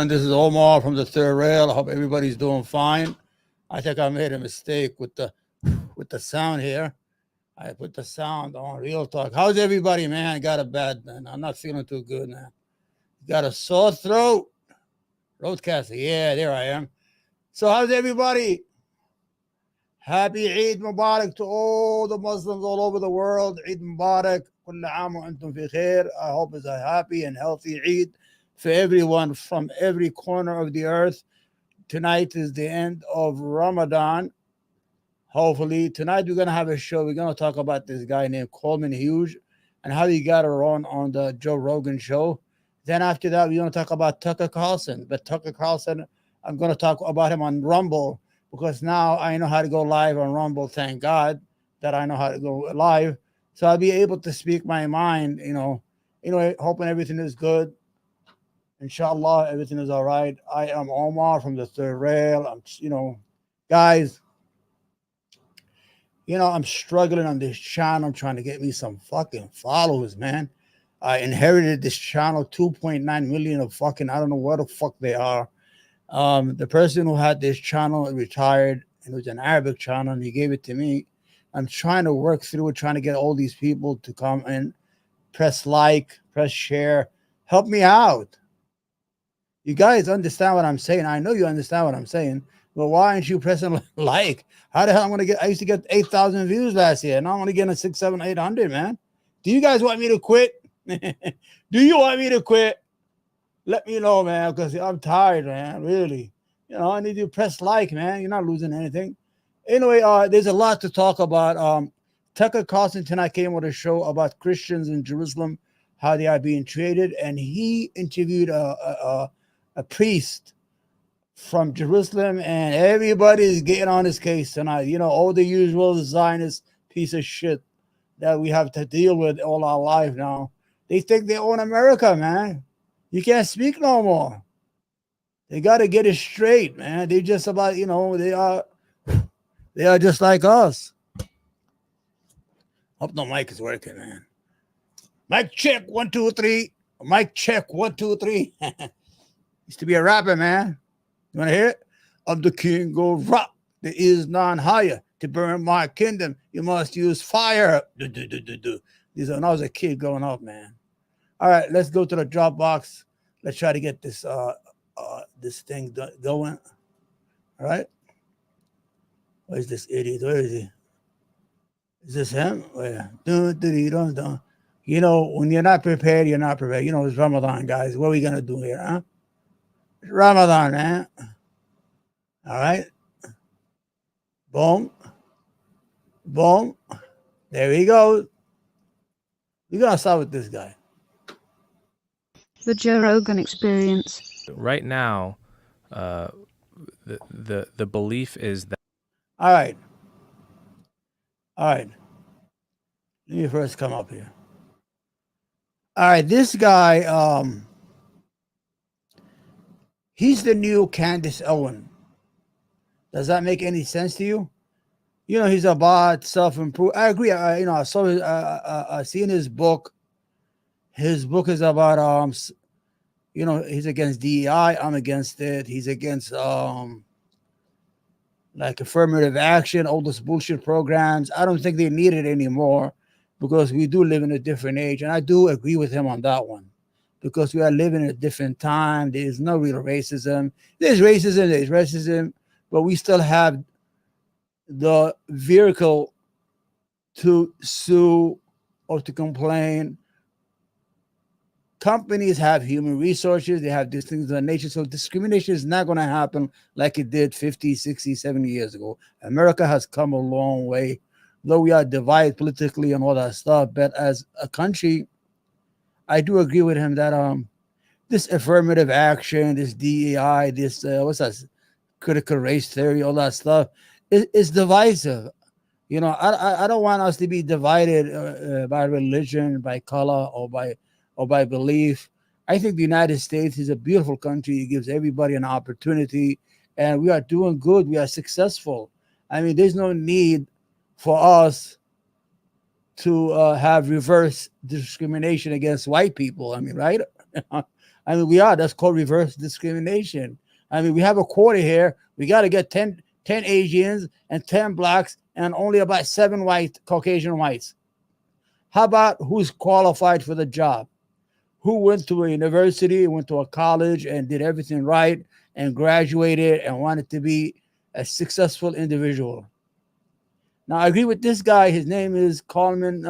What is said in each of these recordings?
everyone. This is Omar from the Third Rail. I hope everybody's doing fine. I think I made a mistake with the sound here. I put the sound on Real Talk. How's everybody, man? Got a bad, man. I'm not feeling too good now. Got a sore throat. Roadcaster. Yeah, there I am. So how's everybody? Happy Eid Mubarak to all the Muslims all over the world. Eid Mubarak. كل عام وأنتم في خير. I hope it's a happy and healthy Eid for everyone from every corner of the earth. Tonight is the end of Ramadan. Hopefully, tonight we're going to have a show. We're going to talk about this guy named Coleman Hughes and how he got around on the Joe Rogan show. Then after that, we're going to talk about Tucker Carlson. But Tucker Carlson, I'm going to talk about him on Rumble because now I know how to go live on Rumble. Thank God that I know how to go live. So I'll be able to speak my mind, hoping everything is good. Inshallah, everything is all right. I am Omar from the Third Rail. Guys, I'm struggling on this channel trying to get me some fucking followers, man. I inherited this channel, 2.9 million of fucking, I don't know what the fuck they are. The person who had this channel retired, and it was an Arabic channel, and he gave it to me. I'm trying to work through it, trying to get all these people to come and press like, press share, help me out. You guys understand what I'm saying? I know you understand what I'm saying. But why aren't you pressing like? How the hell I'm going to get? I used to get 8,000 views last year. Now I'm only getting 600, 700, 800, man. Do you guys want me to quit? Do you want me to quit? Let me know, man, because I'm tired, man, really. I need you to press like, man. You're not losing anything. Anyway, there's a lot to talk about. Tucker Carlson tonight came with a show about Christians in Jerusalem, how they are being treated. And he interviewed a priest from Jerusalem, and everybody's getting on his case tonight. All the usual Zionist piece of shit that we have to deal with all our life now. They think they own America, man. You can't speak no more. They got to get it straight, man. They just about, they are just like us. Hope no mic is working, man. Mic check, 1, 2, 3. Mic check, 1, 2, 3. Used to be a rapper, man. You want to hear it? I'm the king of rock. There is none higher. To burn my kingdom, you must use fire. These are when I was a kid growing up, man. All right, let's go to the Dropbox. Let's try to get this this thing going. All right. Where's this idiot? Where is he? Is this him? Where? When you're not prepared, you're not prepared. It's Ramadan, guys. What are we gonna do here, huh? It's Ramadan, man. All right. Boom. Boom. There we go. We're going to start with this guy. The Joe Rogan Experience. Right now, the belief is that... All right. Let me first come up here. All right, this guy, he's the new Candace Owen. Does that make any sense to you? He's about self-improvement. I agree. I saw seen his book. His book is about he's against DEI. I'm against it. He's against like affirmative action, all those bullshit programs. I don't think they need it anymore because we do live in a different age. And I do agree with him on that one because we are living in a different time. There's no real racism. There's racism, but we still have the vehicle to sue or to complain. Companies have human resources. They have these things of that nature. So discrimination is not going to happen like it did 50, 60, 70 years ago. America has come a long way, though we are divided politically and all that stuff. But as a country, I do agree with him that this affirmative action, this DEI, this critical race theory, all that stuff is divisive. I don't want us to be divided by religion, by color, or by belief. I think the United States is a beautiful country. It gives everybody an opportunity, and we are doing good. We are successful. I mean, there's no need for us to have reverse discrimination against white people. I mean, right? I mean, we are. That's called reverse discrimination. I mean, we have a quota here. We got to get 10 Asians and 10 blacks and only about 7 Caucasian whites. How about who's qualified for the job? Who went to a university, went to a college and did everything right and graduated and wanted to be a successful individual? Now, I agree with this guy. His name is Coleman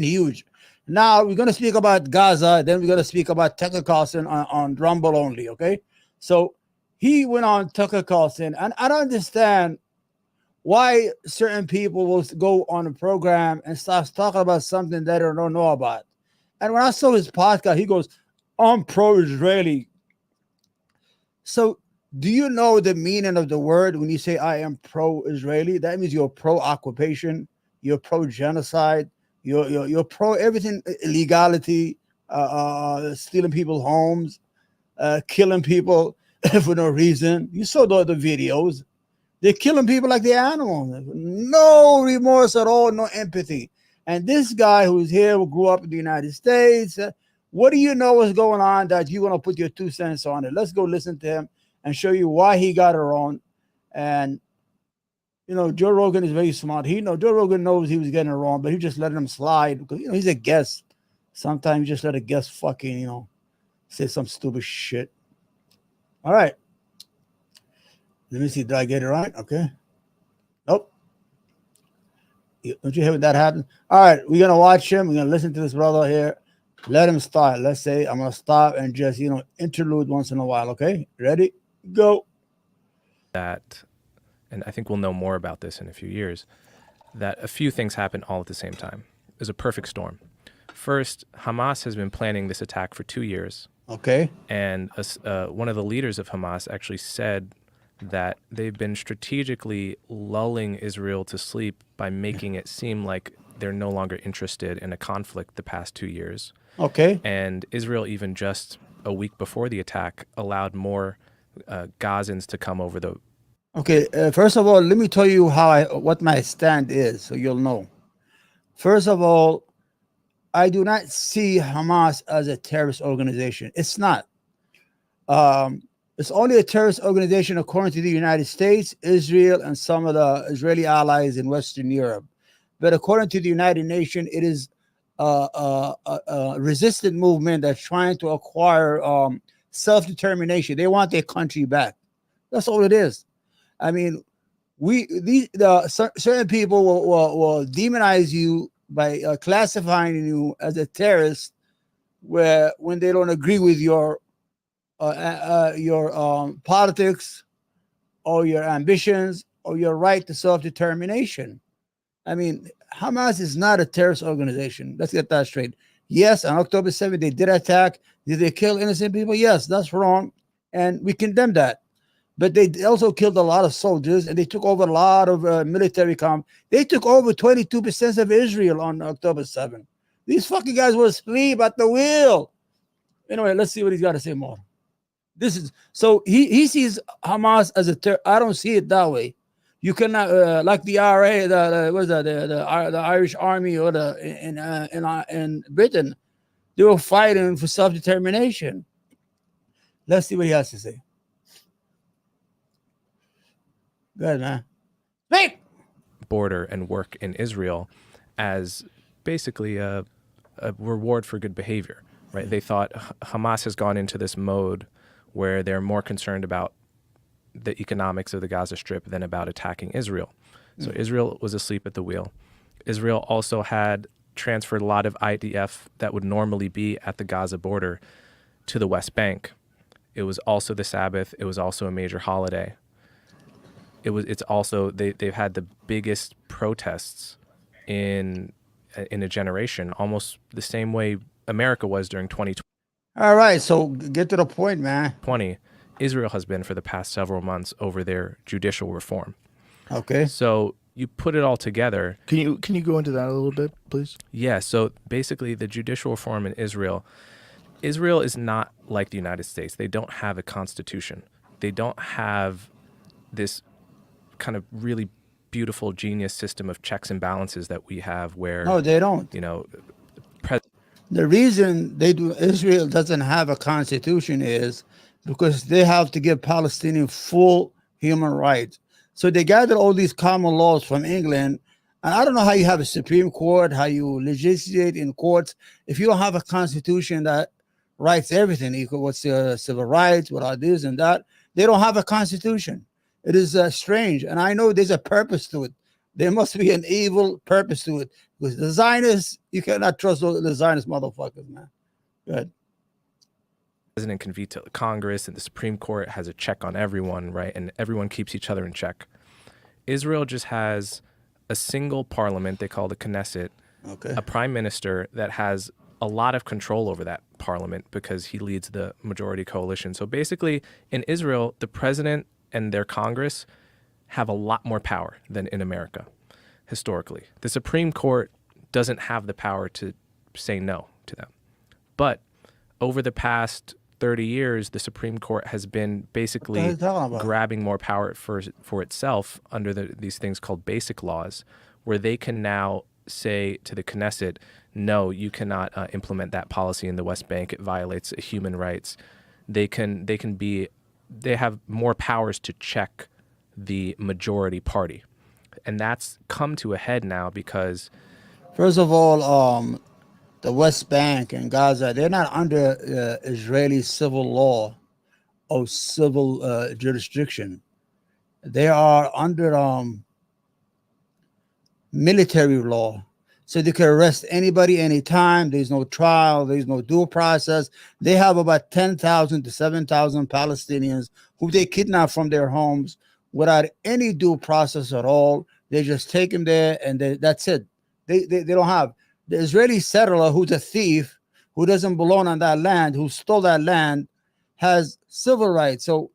Hughes. Now, we're going to speak about Gaza. Then we're going to speak about Tucker Carlson on Rumble only, okay? So he went on Tucker Carlson, and I don't understand why certain people will go on a program and start talking about something that they don't know about. And when I saw his podcast, he goes, I'm pro-Israeli. So do you know the meaning of the word when you say I am pro-Israeli? That means you're pro-occupation, you're pro-genocide, you're pro everything, illegality, stealing people's homes, killing people for no reason. You saw the videos. They're killing people like they're animals. No remorse at all, no empathy. And this guy who's here, who grew up in the United States, what do you know what's going on that you're going to put your 2 cents on it? Let's go listen to him and show you why he got it wrong. And, you know, Joe Rogan is very smart. Joe Rogan knows he was getting it wrong, but he just let him slide because, you know, he's a guest. Sometimes you just let a guest fucking, you know, say some stupid shit. All right. Let me see. Did I get it right? Okay. Nope. Don't you hear that happen? All right. We're going to watch him. We're going to listen to this brother here. Let him start. Let's say I'm going to stop and just, you know, interlude once in a while. Okay. Ready? Go. That, and I think we'll know more about this in a few years, that a few things happen all at the same time. It was a perfect storm. First, Hamas has been planning this attack for 2 years. Okay. And one of the leaders of Hamas actually said that they've been strategically lulling Israel to sleep by making it seem like they're no longer interested in a conflict the past 2 years. Okay. And Israel, even just a week before the attack, allowed more Gazans to come over the... Okay. First of all, let me tell you what my stand is so you'll know. First of all, I do not see Hamas as a terrorist organization. It's not. It's only a terrorist organization according to the United States, Israel, and some of the Israeli allies in Western Europe. But according to the United Nations, it is a resistant movement that's trying to acquire self-determination. They want their country back. That's all it is. I mean, certain people will demonize you by classifying you as a terrorist, when they don't agree with your politics or your ambitions or your right to self-determination. I mean, Hamas is not a terrorist organization. Let's get that straight. Yes, on October 7th, they did attack. Did they kill innocent people? Yes, that's wrong. And we condemn that. But they also killed a lot of soldiers, and they took over a lot of military They took over 22% of Israel on October 7th. These fucking guys were asleep at the wheel. Anyway, let's see what he's got to say more. So he sees Hamas as a terror. I don't see it that way. You cannot like the IRA, the Irish Army, or in Britain. They were fighting for self-determination. Let's see what he has to say. Good, man. Speak! Border and work in Israel as basically a reward for good behavior, right? They thought Hamas has gone into this mode where they're more concerned about the economics of the Gaza Strip than about attacking Israel. So Israel was asleep at the wheel. Israel also had transferred a lot of IDF that would normally be at the Gaza border to the West Bank. It was also the Sabbath. It was also a major holiday. It's also they've had the biggest protests in a generation, almost the same way America was during 2020. All right, so get to the point, man. Israel has been for the past several months over their judicial reform. Okay. So you put it all together. Can you go into that a little bit, please? Yeah. So basically, the judicial reform in Israel is not like the United States. They don't have a constitution. They don't have this kind of really beautiful genius system of checks and balances that we have, where No, they don't. You know, The reason Israel doesn't have a constitution is because they have to give Palestinian full human rights. So they gathered all these common laws from England. And I don't know how you have a Supreme Court, how you legislate in courts, if you don't have a constitution that writes everything, equal what's civil rights, what are this and that. They don't have a constitution. It is strange. And I know there's a purpose to it. There must be an evil purpose to it. Because the Zionists, you cannot trust the Zionist motherfuckers, man. Good. The president can veto Congress, and the Supreme Court has a check on everyone, right? And everyone keeps each other in check. Israel just has a single parliament, they call the Knesset, Okay. a prime minister that has a lot of control over that parliament because he leads the majority coalition. So basically, in Israel, the president and their Congress have a lot more power than in America, historically. The Supreme Court doesn't have the power to say no to them. But over the past 30 years, the Supreme Court has been basically grabbing more power for itself under these things called basic laws, where they can now say to the Knesset, no, you cannot implement that policy in the West Bank. It violates human rights. They have more powers to check the majority party. And that's come to a head now because... First of all, the West Bank and Gaza, they're not under Israeli civil law or civil jurisdiction. They are under military law. So they can arrest anybody anytime. There's no trial. There's no due process. They have about 10,000 to 7,000 Palestinians who they kidnap from their homes without any due process at all. They just take them there and that's it. They don't have. The Israeli settler who's a thief, who doesn't belong on that land, who stole that land, has civil rights. So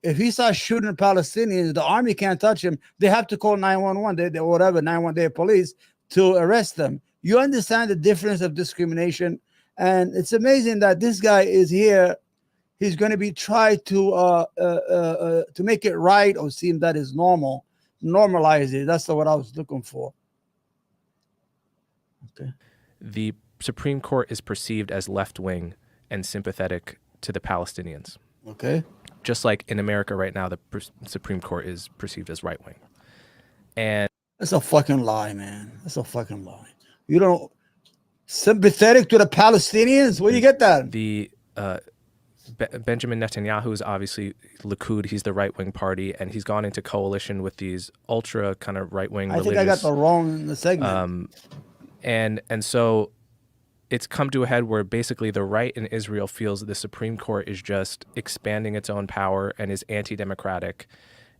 if he starts shooting Palestinians, the army can't touch him. They have to call 911, whatever, 911 police to arrest them. You understand the difference of discrimination? And it's amazing that this guy is here. He's going to be tried to make it right or seem that is normal, normalize it. That's what I was looking for. Okay. The Supreme Court is perceived as left-wing and sympathetic to the Palestinians. Okay. Just like in America right now, the Supreme Court is perceived as right-wing. And that's a fucking lie, man. That's a fucking lie. You don't sympathetic to the Palestinians? Where do you get that? The Benjamin Netanyahu is obviously Likud. He's the right-wing party, and he's gone into coalition with these ultra kind of right-wing religious... I think I got the wrong segment. And so it's come to a head where basically the right in Israel feels that the Supreme Court is just expanding its own power and is anti-democratic.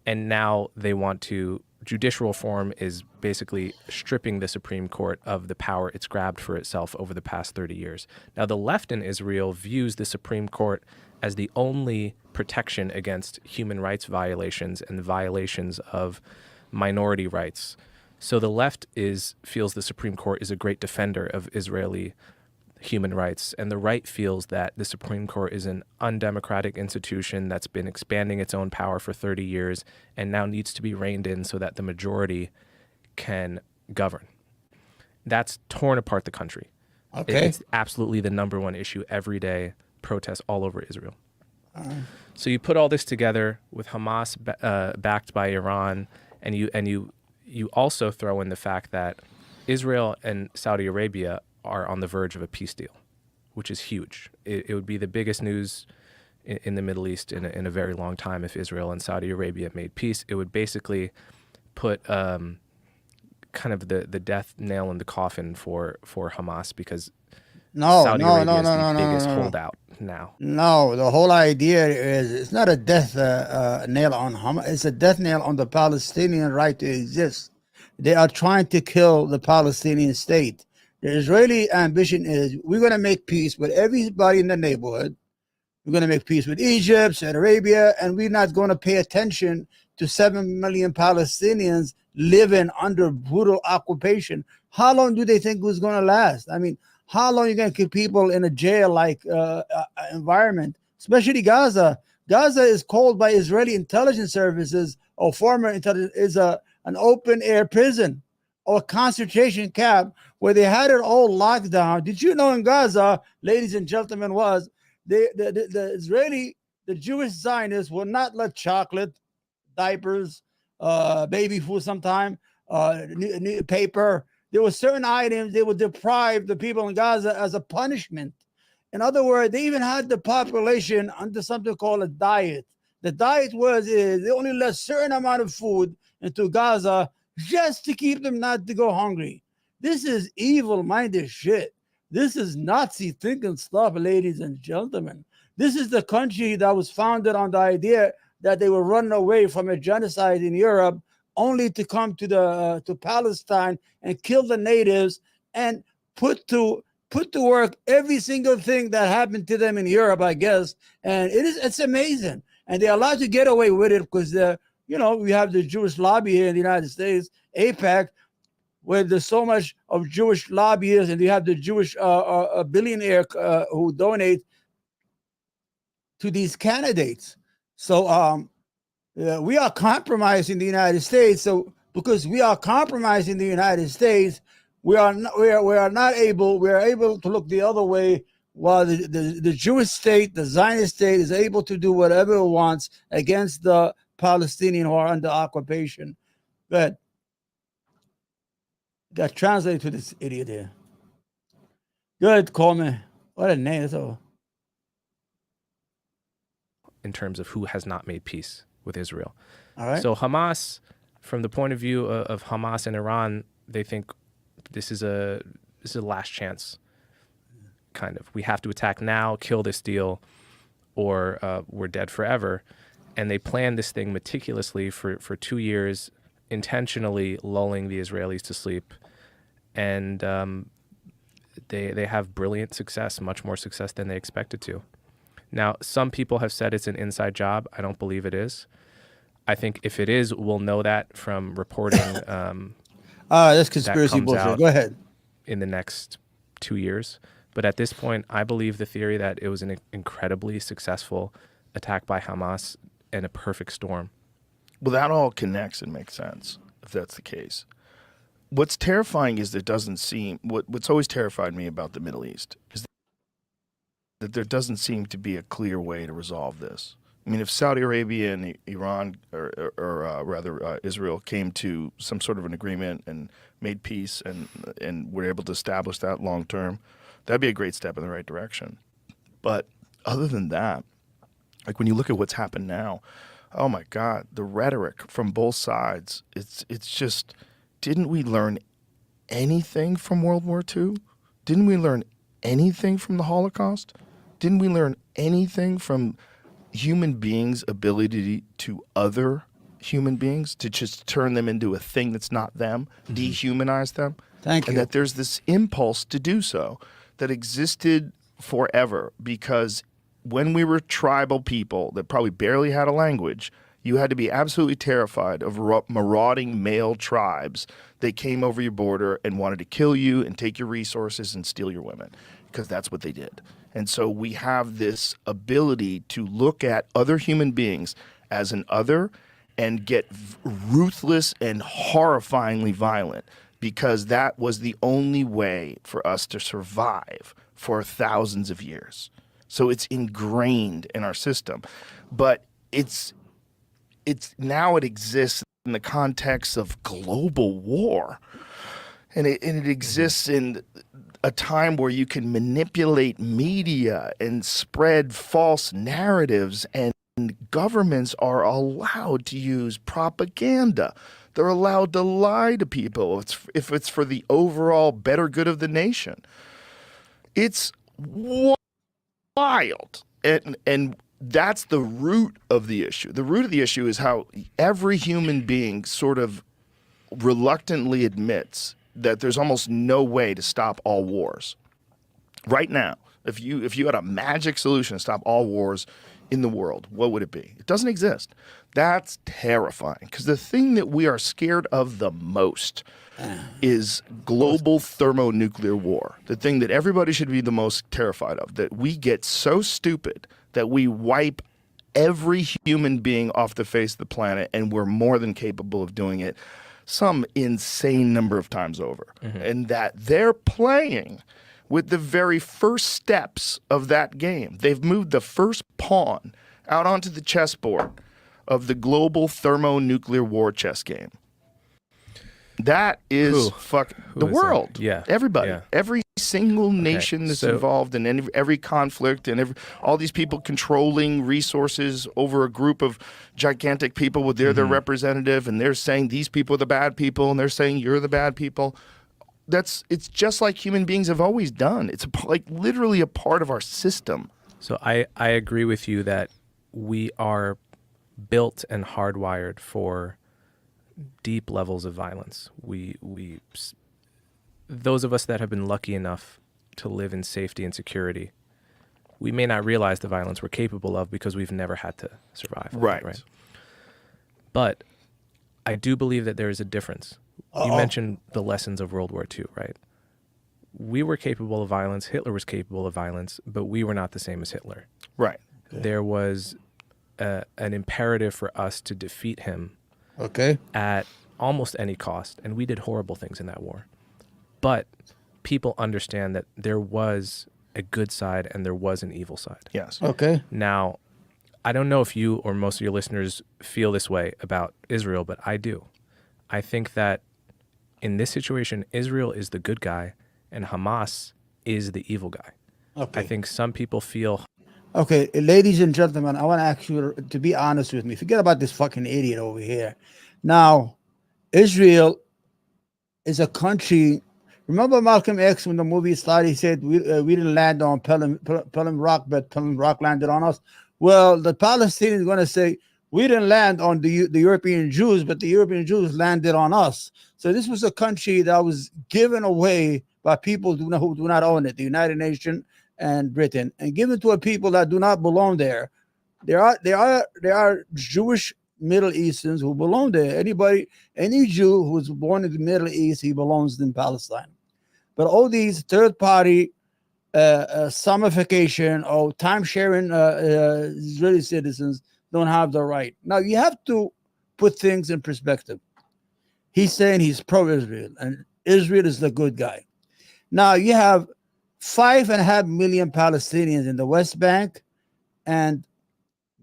And now they want to... Judicial reform is basically stripping the Supreme Court of the power it's grabbed for itself over the past 30 years. Now, the left in Israel views the Supreme Court as the only protection against human rights violations and violations of minority rights. So the left feels the Supreme Court is a great defender of Israeli human rights, and the right feels that the Supreme Court is an undemocratic institution that's been expanding its own power for 30 years and now needs to be reined in so that the majority can govern. That's torn apart the country. Okay. It's absolutely the number one issue every day, protests all over Israel. So you put all this together with Hamas backed by Iran, and you also throw in the fact that Israel and Saudi Arabia are on the verge of a peace deal, which is huge. It would be the biggest news in the Middle East in a very long time if Israel and Saudi Arabia made peace. It would basically put kind of the death nail in the coffin for Hamas because Saudi Arabia is the biggest holdout now. No, the whole idea is it's not a death nail on Hamas. It's a death nail on the Palestinian right to exist. They are trying to kill the Palestinian state. The Israeli ambition is we're going to make peace with everybody in the neighborhood. We're going to make peace with Egypt, Saudi Arabia, and we're not going to pay attention to 7 million Palestinians living under brutal occupation. How long do they think it was going to last? I mean, how long are you going to keep people in a jail-like environment, especially Gaza? Gaza is called by Israeli intelligence services or former intelligence is an open-air prison. or concentration camp where they had it all locked down. Did you know in Gaza, ladies and gentlemen, was the Israeli, the Jewish Zionists will not let chocolate, diapers, baby food sometime, paper. There were certain items they would deprive the people in Gaza as a punishment. In other words, they even had the population under something called a diet. The diet is they only let certain amount of food into Gaza just to keep them not to go hungry. This is evil-minded shit. This is Nazi thinking stuff, ladies and gentlemen. This is the country that was founded on the idea that they were running away from a genocide in Europe, only to come to Palestine and kill the natives and put to work every single thing that happened to them in Europe, I guess. And it's amazing. And they're allowed to get away with it because we have the Jewish lobby here in the United States, AIPAC, where there's so much of Jewish lobbyists, and you have the Jewish billionaire who donate to these candidates. So we are compromising the United States. So because we are compromising the United States, we are able to look the other way, while the Jewish state, the Zionist state, is able to do whatever it wants against the Palestinian who are under occupation. But got translated to this idiot here. Good, Coleman. What a name. That's all. In terms of who has not made peace with Israel. All right. So Hamas, from the point of view of Hamas and Iran, they think this is a last chance. Kind of, we have to attack now, kill this deal, or we're dead forever. And they planned this thing meticulously for 2 years, intentionally lulling the Israelis to sleep. And they have brilliant success, much more success than they expected to. Now, some people have said it's an inside job. I don't believe it is. I think if it is, we'll know that from reporting. That's conspiracy bullshit. Go ahead. In the next 2 years. But at this point, I believe the theory that it was an incredibly successful attack by Hamas and a perfect storm. Well, that all connects and makes sense, if that's the case. What's terrifying is it doesn't seem, what's always terrified me about the Middle East is that there doesn't seem to be a clear way to resolve this. I mean, if Saudi Arabia and Iran, or rather Israel, came to some sort of an agreement and made peace and were able to establish that long term, that'd be a great step in the right direction. But other than that, like when you look at what's happened now, oh my God, the rhetoric from both sides, it's just, didn't we learn anything from World War II? Didn't we learn anything from the Holocaust? Didn't we learn anything from human beings' ability to other human beings, to just turn them into a thing that's not them, dehumanize them? Thank you. And that there's this impulse to do so that existed forever, because when we were tribal people that probably barely had a language, you had to be absolutely terrified of marauding male tribes that came over your border and wanted to kill you and take your resources and steal your women, because that's what they did. And so we have this ability to look at other human beings as an other and get ruthless and horrifyingly violent, because that was the only way for us to survive for thousands of years. So it's ingrained in our system. But it's now it exists in the context of global war. And it exists in a time where you can manipulate media and spread false narratives, and governments are allowed to use propaganda. They're allowed to lie to people if it's for the overall better good of the nation. It's wild. And that's the root of the issue. The root of the issue is how every human being sort of reluctantly admits that there's almost no way to stop all wars. Right now, if you had a magic solution to stop all wars in the world, what would it be? It doesn't exist. That's terrifying, because the thing that we are scared of the most is global thermonuclear war. The thing that everybody should be the most terrified of, that we get so stupid that we wipe every human being off the face of the planet, and we're more than capable of doing it. some insane number of times over, and that they're playing with the very first steps of that game. They've moved the first pawn out onto the chessboard of the global thermonuclear war chess game. That is the world. Yeah. Everybody. Yeah. Every single nation that's involved in every conflict, and all these people controlling resources over a group of gigantic people with their representative, and they're saying these people are the bad people, and they're saying you're the bad people. It's just like human beings have always done. It's like literally a part of our system. So I agree with you that we are built and hardwired for deep levels of violence. Those of us that have been lucky enough to live in safety and security, we may not realize the violence we're capable of because we've never had to survive. Right. But I do believe that there is a difference. You mentioned the lessons of World War II, right? We were capable of violence. Hitler was capable of violence, but we were not the same as Hitler. Right. There was an imperative for us to defeat him at almost any cost, and we did horrible things in that war. But people understand that there was a good side and there was an evil side. Yes. Okay. Now, I don't know if you or most of your listeners feel this way about Israel, but I do. I think that in this situation, Israel is the good guy and Hamas is the evil guy. Okay. I think some people feel... Okay, ladies and gentlemen, I want to ask you to be honest with me. Forget about this fucking idiot over here. Now, Israel is a country. Remember Malcolm X when the movie started? He said we didn't land on Pelham Rock, but Pelham Rock landed on us. Well, the Palestinians are going to say we didn't land on the European Jews, but the European Jews landed on us. So this was a country that was given away by people who do not own it, the United Nations and Britain, and given to a people that do not belong there. There are Jewish Middle Easterns who belong there. Any Jew who was born in the Middle East, he belongs in Palestine. But all these third-party summification or time-sharing Israeli citizens don't have the right. Now, you have to put things in perspective. He's saying he's pro-Israel, and Israel is the good guy. Now, you have 5.5 million Palestinians in the West Bank and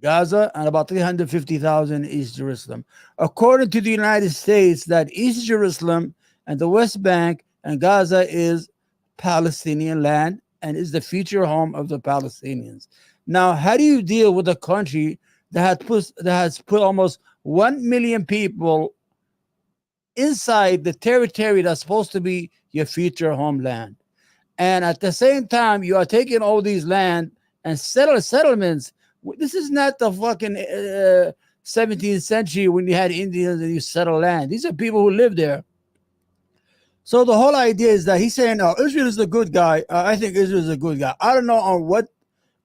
Gaza, and about 350,000 in East Jerusalem. According to the United States, that East Jerusalem and the West Bank and Gaza is Palestinian land and is the future home of the Palestinians. Now, how do you deal with a country that has put almost 1 million people inside the territory that's supposed to be your future homeland? And at the same time, you are taking all these land and settlements. This is not the fucking 17th century when you had Indians and you settle land. These are people who live there. So the whole idea is that he's saying, "Oh, Israel is the good guy." I think Israel is a good guy. I don't know on what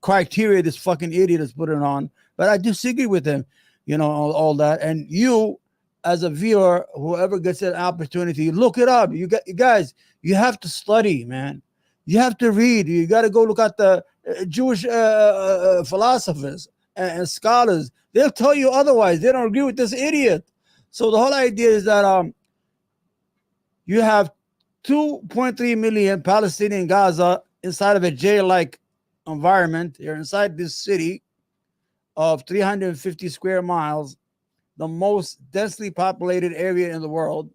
criteria this fucking idiot is putting on, but I disagree with him. You know, all that. And you, as a viewer, whoever gets an opportunity, look it up. You guys, you have to study, man. You have to read. You got to go look at the Jewish philosophers and scholars. They'll tell you otherwise. They don't agree with this idiot. So the whole idea is that you have 2.3 million Palestinians in Gaza inside of a jail-like environment. You're inside this city of 350 square miles, the most densely populated area in the world.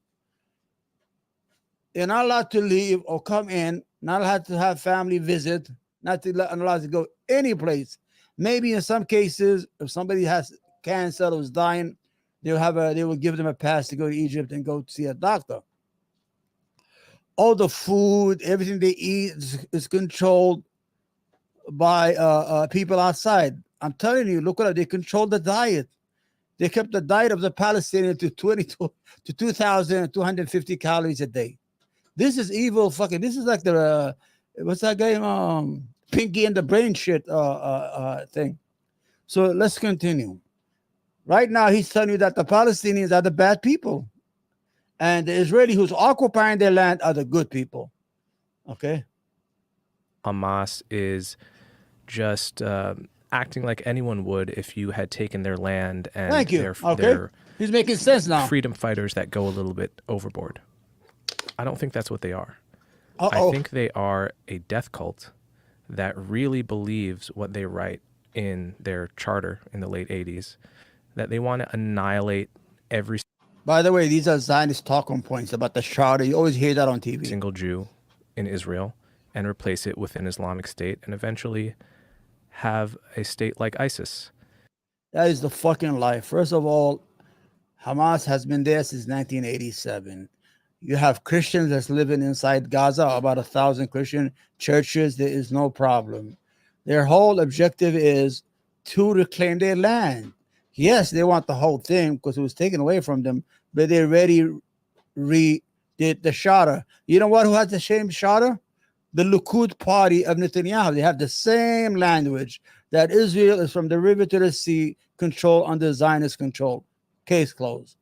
They're not allowed to leave or come in, not allowed to have family visit, not allowed to go any place. Maybe in some cases, if somebody has cancer or is dying, they will give them a pass to go to Egypt and go see a doctor. All the food, everything they eat is controlled by people outside. I'm telling you, look at it. They control the diet. They kept the diet of the Palestinian to 2,250 calories a day. This is evil fucking. This is like the what's that game? Pinky and the Brain shit thing. So let's continue. Right now, he's telling you that the Palestinians are the bad people, and the Israeli who's occupying their land are the good people. Okay. Hamas is just acting like anyone would if you had taken their land and Thank you. Okay. their He's making sense now. freedom fighters that go a little bit overboard. I don't think that's what they are. Uh-oh. I think they are a death cult that really believes what they write in their charter in the late 80s, that they want to annihilate every By the way, these are Zionist talking points about the charter. You always hear that on TV. single Jew in Israel and replace it with an Islamic state and eventually have a state like ISIS. That is the fucking lie. First of all, Hamas has been there since 1987. You have Christians that's living inside Gaza, about 1,000 Christian churches. There is no problem. Their whole objective is to reclaim their land. Yes, they want the whole thing because it was taken away from them, but they already redid the charter. You know what? Who has the same charter? The Likud party of Netanyahu. They have the same language, that Israel is from the river to the sea, control under Zionist control. Case closed.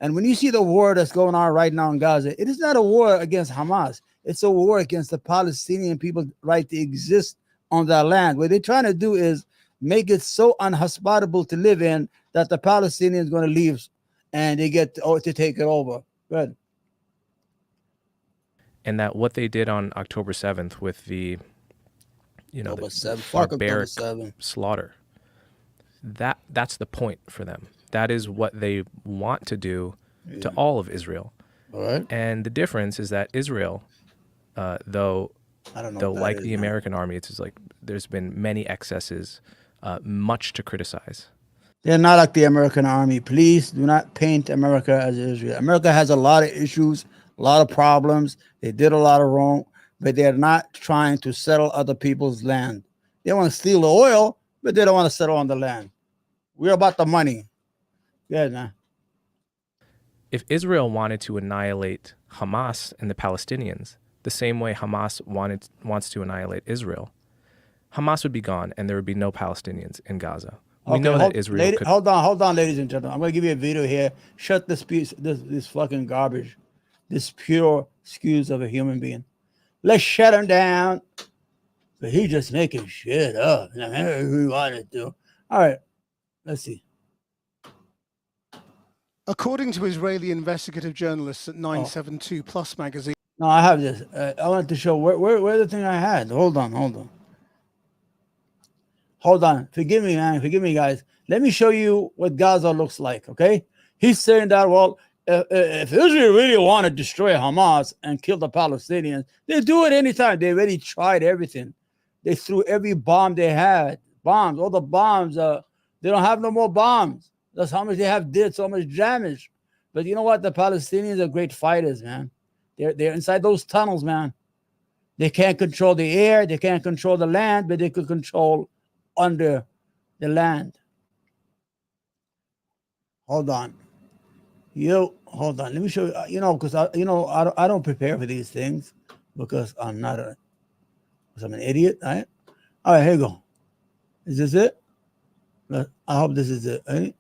And when you see the war that's going on right now in Gaza, it is not a war against Hamas. It's a war against the Palestinian people's right to exist on that land. What they're trying to do is make it so unhospitable to live in that the Palestinians are going to leave and they get to take it over. Good. And that what they did on October 7th with the, the barbaric slaughter, that's the point for them. That is what they want to do to all of Israel. All right. And the difference is that Israel, though like the American army, it's just like there's been many excesses, much to criticize. They're not like the American army. Please do not paint America as Israel. America has a lot of issues, a lot of problems. They did a lot of wrong, but they're not trying to settle other people's land. They want to steal the oil, but they don't want to settle on the land. We're about the money. Yeah, nah. If Israel wanted to annihilate Hamas and the Palestinians the same way Hamas wants to annihilate Israel, Hamas would be gone and there would be no Palestinians in Gaza. We know that Israel could... Hold on, ladies and gentlemen. I'm going to give you a video here. Shut this piece, this fucking garbage. This pure excuse of a human being. Let's shut him down. But he's just making shit up. Who he wanted to. All right. Let's see. According to Israeli investigative journalists at 972 Plus magazine. No, I have this. I wanted to show where the thing I had. Hold on. Forgive me, man. Forgive me, guys. Let me show you what Gaza looks like, okay? He's saying that, well, if Israel really want to destroy Hamas and kill the Palestinians, they do it anytime. They already tried everything. They threw every bomb they had. Bombs, all the bombs. They don't have no more bombs. That's how much they have did, so much damage. But you know what? The Palestinians are great fighters, man. They're inside those tunnels, man. They can't control the air. They can't control the land, but they could control under the land. Hold on. Hold on. Let me show you. Because I don't prepare for these things because I'm an idiot, right? All right, here you go. Is this it? I hope this is it. Right?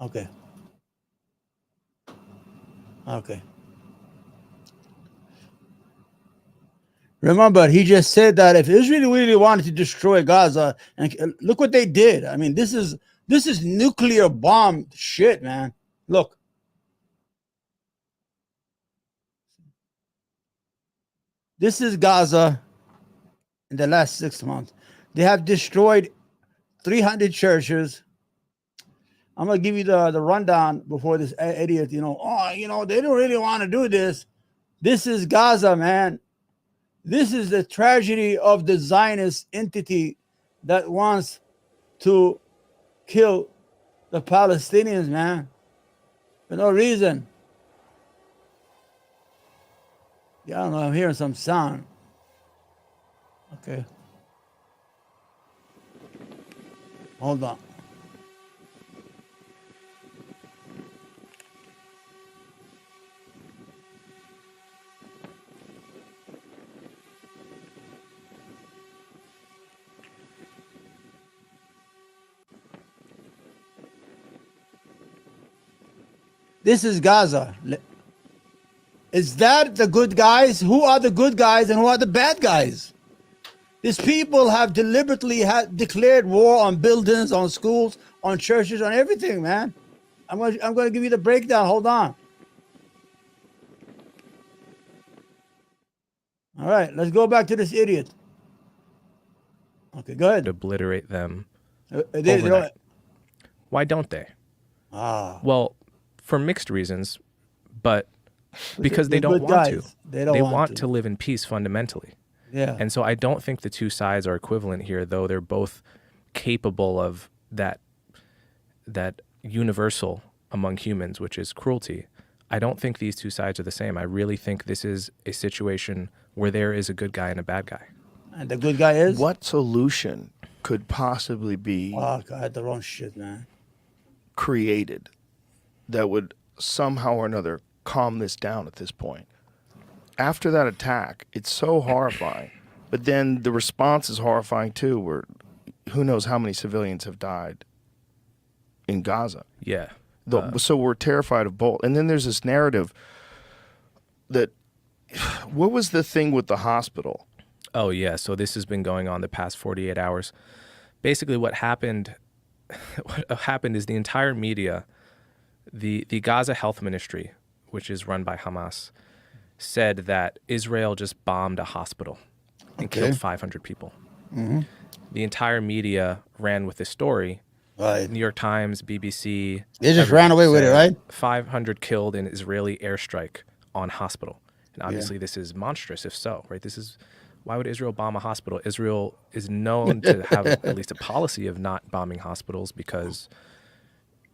Okay. Remember, he just said that if Israel really wanted to destroy Gaza, and look what they did. I mean, this is nuclear bomb shit, man. Look. This is Gaza in the last 6 months. They have destroyed 300 churches. I'm going to give you the rundown before this idiot, they don't really want to do this. This is Gaza, man. This is the tragedy of the Zionist entity that wants to kill the Palestinians, man, for no reason. Yeah, I don't know. I'm hearing some sound. Okay. Hold on. This is Gaza. Is that the good guys? Who are the good guys and who are the bad guys? These people have deliberately declared war on buildings, on schools, on churches, on everything, man. I'm going to give you the breakdown. Hold on. All right, let's go back to this idiot. Okay, go ahead. Obliterate them They don't- overnight. Why don't they? Ah, Well, for mixed reasons, but because they they're don't good want guys. to. They don't want to live in peace fundamentally. yeah. And so I don't think the two sides are equivalent here, though they're both capable of that universal among humans, which is cruelty. I don't think these two sides are the same. I really think this is a situation where there is a good guy and a bad guy. And the good guy is What solution could possibly be Oh, God, the wrong shit, man. created that would somehow or another calm this down at this point? After that attack, it's so horrifying. But then the response is horrifying too, where who knows how many civilians have died in Gaza. Yeah. So we're terrified of both. And then there's this narrative that, what was the thing with the hospital? Oh, yeah. So this has been going on the past 48 hours. Basically, what happened is the entire media, the Gaza Health Ministry, which is run by Hamas, said that Israel just bombed a hospital and killed 500 people. Mm-hmm. The entire media ran with this story. Right. New York Times, BBC. They just ran away with it, said right? 500 killed in Israeli airstrike on hospital. And obviously this is monstrous if so, right? Why would Israel bomb a hospital? Israel is known to have at least a policy of not bombing hospitals because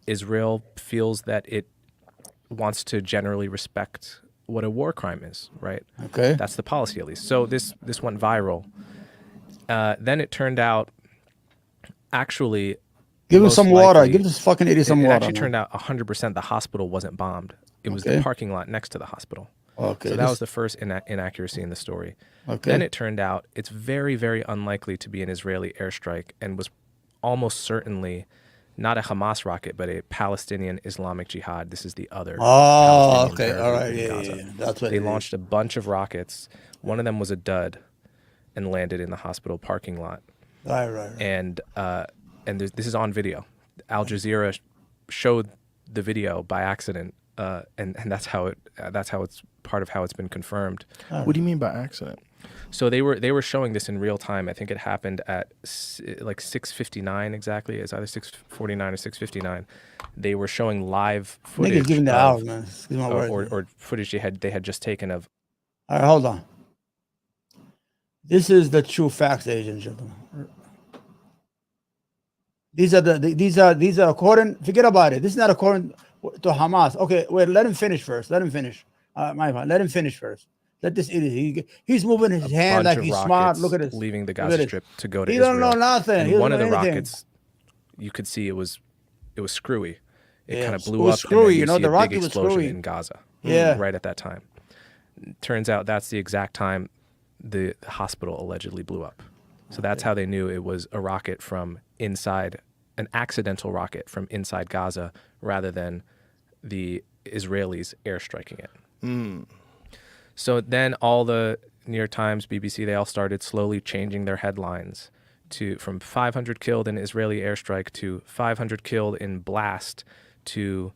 Israel feels that it wants to generally respect what a war crime is, right? Okay. That's the policy, at least. So this went viral. Then it turned out, actually, Give him most some water. likely- Give this fucking idiot some it water. actually man. turned out 100% the hospital wasn't bombed. It was Okay. the parking lot next to the hospital. Okay. So that was the first inaccuracy in the story. Okay. Then it turned out it's very, very unlikely to be an Israeli airstrike and was almost certainly not a Hamas rocket, but a Palestinian Islamic Jihad. This is the other. Oh, Palestinian okay. terror All group right. in Yeah, Gaza. yeah. That's what They it is. launched a bunch of rockets. One of them was a dud and landed in the hospital parking lot. Right. And this is on video. Al Jazeera showed the video by accident, and that's how it's part of how it's been confirmed. What do you mean by accident? So they were showing this in real time. I think it happened at like 6:59 exactly. It's either 6:49 or 6:59. They were showing live footage Niggas giving the hours, man. Excuse my words. or footage they had just taken of. All right, hold on. This is the true facts, ladies and gentlemen. These are according. Forget about it. This is not according to Hamas. Okay, wait. Let him finish first. Let him finish. My bad. Let him finish first. Let this idiot. He's moving his hand Bunch like of he's rockets smart. Look at this. leaving the Look at Gaza this. Strip to go to He Israel. don't know nothing. And He one doesn't of the know anything. rockets, you could see it was screwy. It Yeah, kind it of blew was up. screwy, And then you know, see the a rocket big was explosion screwy. in Gaza. Yeah. Right at that time. Turns out that's the exact time the hospital allegedly blew up. So that's how they knew it was a rocket from inside, an accidental rocket from inside Gaza, rather than the Israelis airstriking it. So then all the New York Times, BBC, they all started slowly changing their headlines from 500 killed in Israeli airstrike to 500 killed in blast to,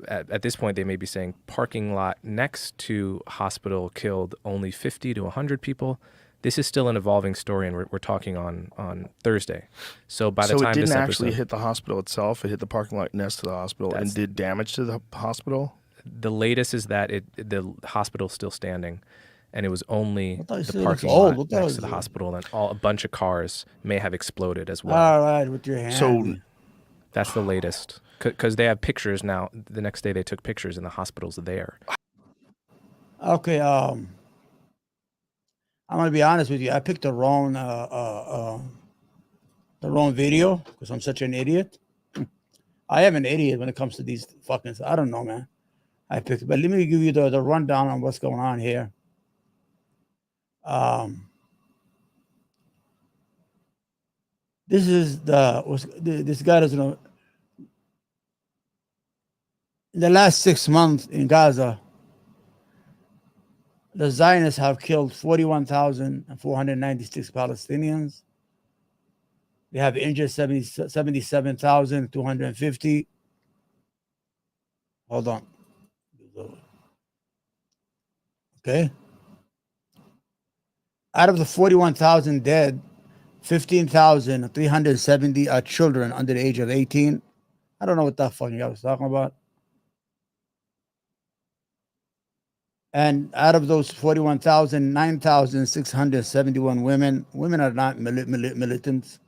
at this point they may be saying parking lot next to hospital killed only 50 to 100 people. This is still an evolving story, and we're talking on Thursday. So by the time it didn't this actually episode, hit the hospital itself. It hit the parking lot next to the hospital and did damage to the hospital. the latest is that the hospital's still standing, and it was only thought you the said it parking was old. lot What the hell next is to the it? hospital, and a bunch of cars may have exploded as well. All right, with your hand. So That's the latest, because they have pictures now. The next day they took pictures, and the hospital's there. Okay, I'm gonna be honest with you. I picked the wrong video because I'm such an idiot. I am an idiot when it comes to these fucking. I don't know, man. I picked, but let me give you the rundown on what's going on here. This is this guy doesn't know. In the last 6 months in Gaza, The Zionists have killed 41,496 Palestinians. They have injured 77,250. Hold on. Okay. Out of the 41,000 dead, 15,370 are children under the age of 18. I don't know what that fucking guy was talking about. And out of those 41,000, 9,671 women. Women are not militants.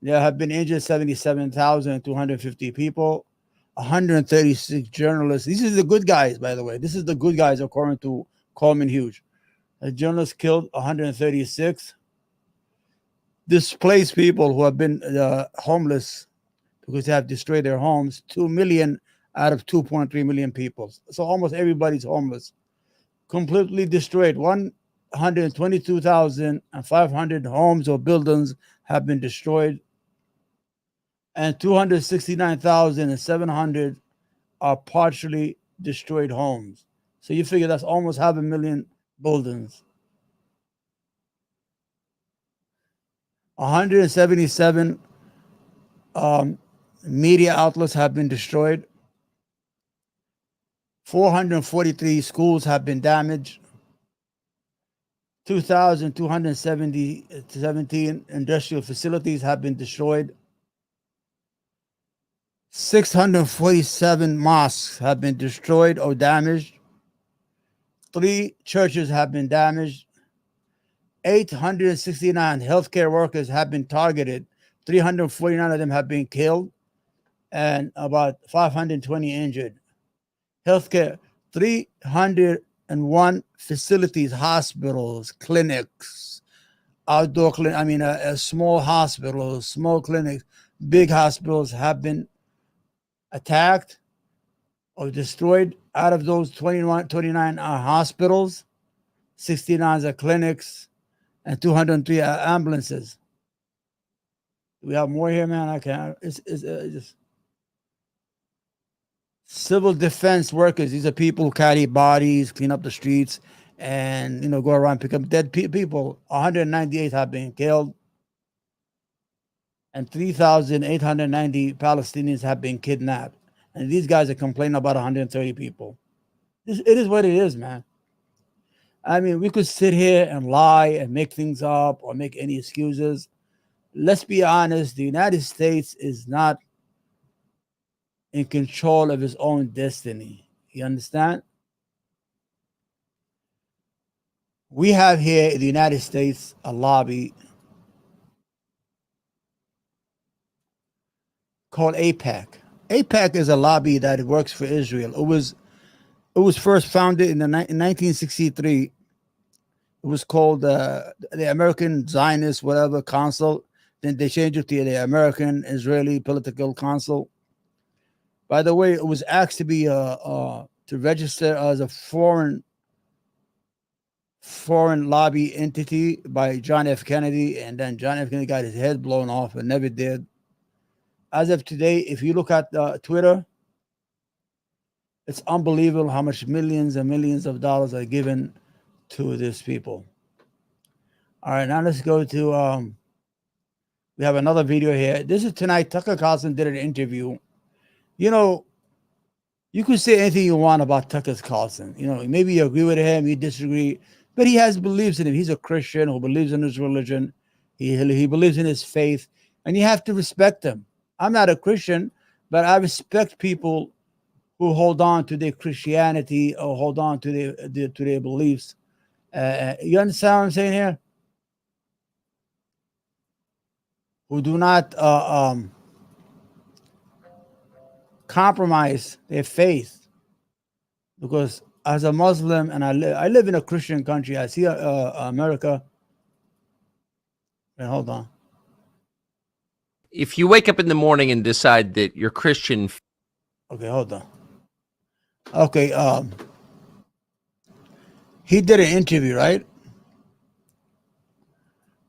There have been injured 77,250 people, 136 journalists. These are the good guys, by the way. This is the good guys according to Coleman Hughes. A journalist killed 136. Displaced people who have been homeless because they have destroyed their homes, 2 million out of 2.3 million people. So almost everybody's homeless. Completely destroyed. 122,500 homes or buildings have been destroyed. And 269,700 are partially destroyed homes. So you figure that's almost 500,000 buildings. 177 media outlets have been destroyed. 443 schools have been damaged. 2,217 industrial facilities have been destroyed. 647 mosques have been destroyed or damaged. 3 churches have been damaged. 869 healthcare workers have been targeted. 349 of them have been killed and about 520 injured. Healthcare, 301 facilities, hospitals, clinics, outdoor clinics, small hospitals, small clinics, big hospitals have been attacked or destroyed. Out of those 29 are hospitals, 69 are clinics, and 203 are ambulances. Do we have more here, man? I can't. It's just civil defense workers. These are people who carry bodies, clean up the streets, and go around pick up dead people. 198 have been killed, and 3,890 Palestinians have been kidnapped. And these guys are complaining about 130 people. It is what it is, man. I mean, we could sit here and lie and make things up or make any excuses. Let's be honest, the United States is not in control of its own destiny. You understand? We have here in the United States a lobby called AIPAC. AIPAC is a lobby that works for Israel. It was first founded in 1963. It was called the American Zionist whatever Council. Then they changed it to the American Israeli Political Council. By the way, it was asked to be to register as a foreign lobby entity by John F. Kennedy, and then John F. Kennedy got his head blown off and never did. As of today, if you look at Twitter, it's unbelievable how much millions and millions of dollars are given to these people. All right, now let's go to we have another video here. This is tonight. Tucker Carlson did an interview. You could say anything you want about Tucker Carlson. Maybe you agree with him, you disagree, but he has beliefs in him. He's a Christian who believes in his religion. He believes in his faith, and you have to respect him. I'm not a Christian, but I respect people who hold on to their Christianity or hold on to their beliefs. You understand what I'm saying here? Who do not compromise their faith, because as a Muslim, and I live in a Christian country, I see America. Wait, hold on. If you wake up in the morning and decide that you're Christian, okay, hold on. Okay, he did an interview, right,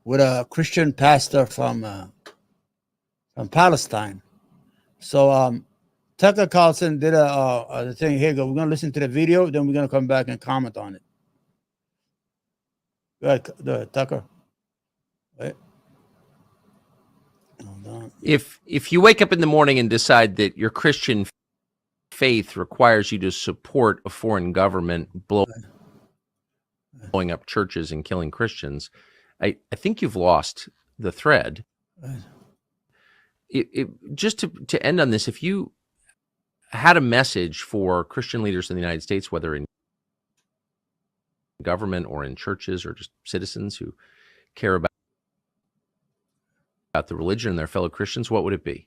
with a Christian pastor from Palestine. So Tucker Carlson did a thing. Here you go. We're gonna listen to the video, then we're gonna come back and comment on it. The Tucker. Wait. Hold on. If you wake up in the morning and decide that your Christian faith requires you to support a foreign government blowing up churches and killing Christians, I think you've lost the thread. Just to end on this, if you had a message for Christian leaders in the United States, whether in government or in churches or just citizens who care about the religion and their fellow Christians, what would it be?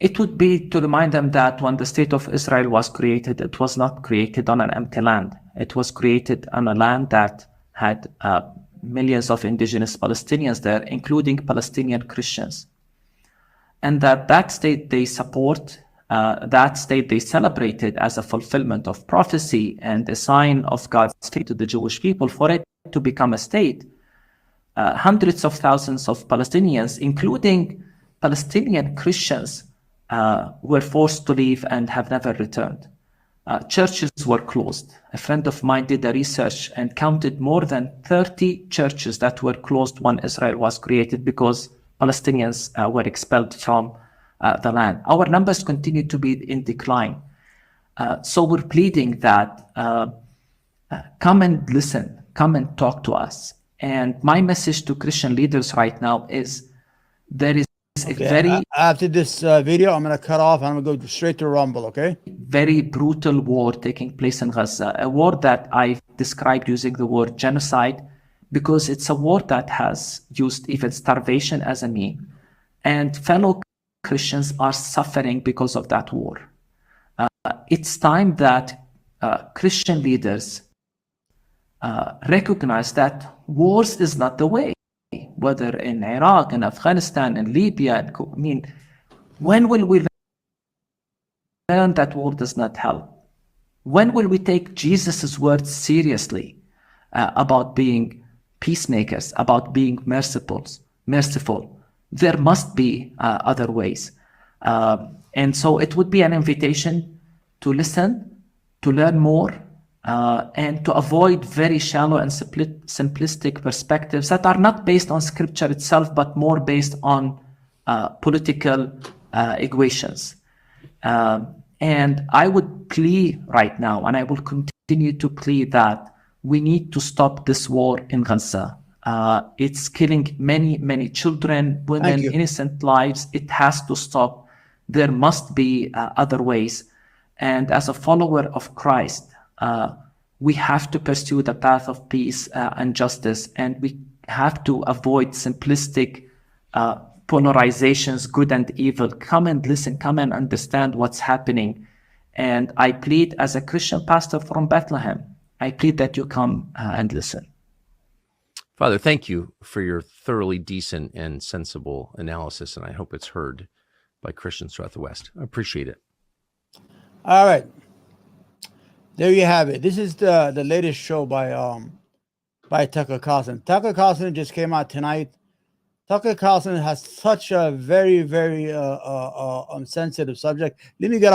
It would be to remind them that when the state of Israel was created, it was not created on an empty land. It was created on a land that had millions of indigenous Palestinians there, including Palestinian Christians. And that state they support, that state they celebrated as a fulfillment of prophecy and a sign of God's faith to the Jewish people. For it to become a state, hundreds of thousands of Palestinians, including Palestinian Christians, were forced to leave and have never returned. Churches were closed. A friend of mine did a research and counted more than 30 churches that were closed when Israel was created because Palestinians were expelled from the land. Our numbers continue to be in decline. So we're pleading that come and listen, come and talk to us. And my message to Christian leaders right now is there is a very... After this video, I'm going to cut off and I'm going to go straight to Rumble, okay? Very brutal war taking place in Gaza, a war that I've described using the word genocide because it's a war that has used even starvation as a mean. And fellow Christians are suffering because of that war. It's time that Christian leaders recognize that wars is not the way, whether in Iraq, in Afghanistan, in Libya. I mean, when will we learn that war does not help? When will we take Jesus' words seriously about being peacemakers, about being merciful? There must be other ways. And so it would be an invitation to listen, to learn more, and to avoid very shallow and simplistic perspectives that are not based on scripture itself, but more based on political equations. And I would plea right now, and I will continue to plead that we need to stop this war in Gaza. It's killing many, many children, women, innocent lives. It has to stop. There must be other ways. And as a follower of Christ, we have to pursue the path of peace and justice, and we have to avoid simplistic polarizations, good and evil. Come and listen, come and understand what's happening. And I plead as a Christian pastor from Bethlehem, I plead that you come and listen. Father, thank you for your thoroughly decent and sensible analysis, and I hope it's heard by Christians throughout the West. I appreciate it. All right. There you have it. This is the latest show by Tucker Carlson. Tucker Carlson just came out tonight. Tucker Carlson has such a very, very sensitive subject. Let me get